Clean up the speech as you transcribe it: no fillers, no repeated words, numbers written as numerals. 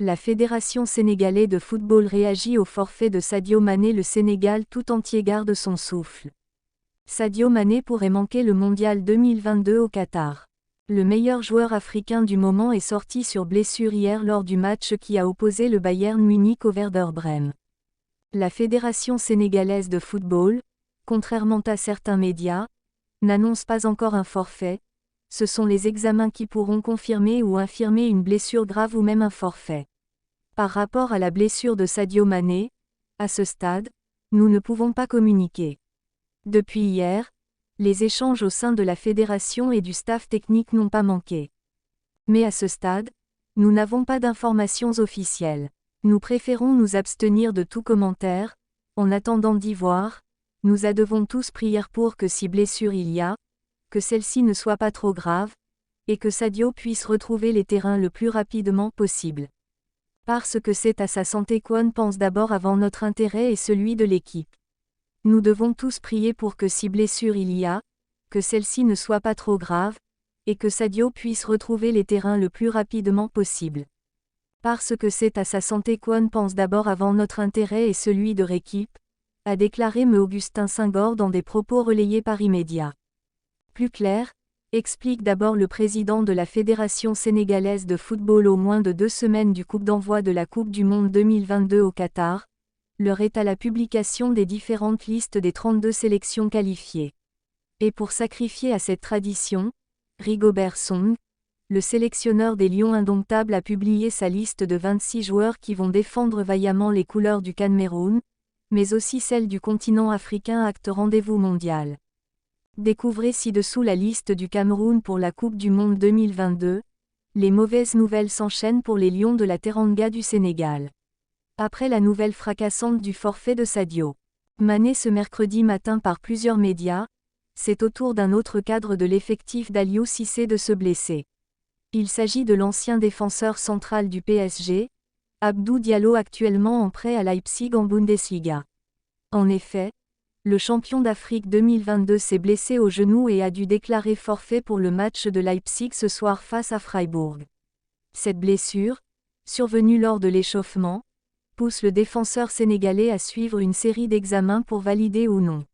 La Fédération sénégalaise de football réagit au forfait de Sadio Mané. Le Sénégal tout entier garde son souffle. Sadio Mané pourrait manquer le mondial 2022 au Qatar. Le meilleur joueur africain du moment est sorti sur blessure hier lors du match qui a opposé le Bayern Munich au Werder Brême. La Fédération sénégalaise de football, contrairement à certains médias, n'annonce pas encore un forfait. Ce sont les examens qui pourront confirmer ou infirmer une blessure grave ou même un forfait. Par rapport à la blessure de Sadio Mané, à ce stade, nous ne pouvons pas communiquer. Depuis hier, les échanges au sein de la fédération et du staff technique n'ont pas manqué. Mais à ce stade, nous n'avons pas d'informations officielles. Nous préférons nous abstenir de tout commentaire, en attendant d'y voir. Nous devons tous prier pour que si blessure il y a, que celle-ci ne soit pas trop grave, et que Sadio puisse retrouver les terrains le plus rapidement possible. Parce que c'est à sa santé qu'on pense d'abord avant notre intérêt et celui de l'équipe. Nous devons tous prier pour que si blessure il y a, que celle-ci ne soit pas trop grave, et que Sadio puisse retrouver les terrains le plus rapidement possible. Parce que c'est à sa santé qu'on pense d'abord avant notre intérêt et celui de l'équipe, a déclaré M. Augustin Senghor dans des propos relayés par Immédiat. Plus clair, explique d'abord le président de la Fédération sénégalaise de football. Au moins de 2 semaines du coup d'envoi de la Coupe du Monde 2022 au Qatar, l'heure est à la publication des différentes listes des 32 sélections qualifiées. Et pour sacrifier à cette tradition, Rigobert Song, le sélectionneur des Lions indomptables, a publié sa liste de 26 joueurs qui vont défendre vaillamment les couleurs du Cameroun, mais aussi celles du continent africain. Acte rendez-vous mondial. Découvrez ci-dessous la liste du Cameroun pour la Coupe du Monde 2022. Les mauvaises nouvelles s'enchaînent pour les Lions de la Teranga du Sénégal. Après la nouvelle fracassante du forfait de Sadio Mané ce mercredi matin par plusieurs médias, c'est au tour d'un autre cadre de l'effectif d'Aliou Cissé de se blesser. Il s'agit de l'ancien défenseur central du PSG, Abdou Diallo, actuellement en prêt à Leipzig en Bundesliga. En effet, le champion d'Afrique 2022 s'est blessé au genou et a dû déclarer forfait pour le match de Leipzig ce soir face à Freiburg. Cette blessure, survenue lors de l'échauffement, pousse le défenseur sénégalais à suivre une série d'examens pour valider ou non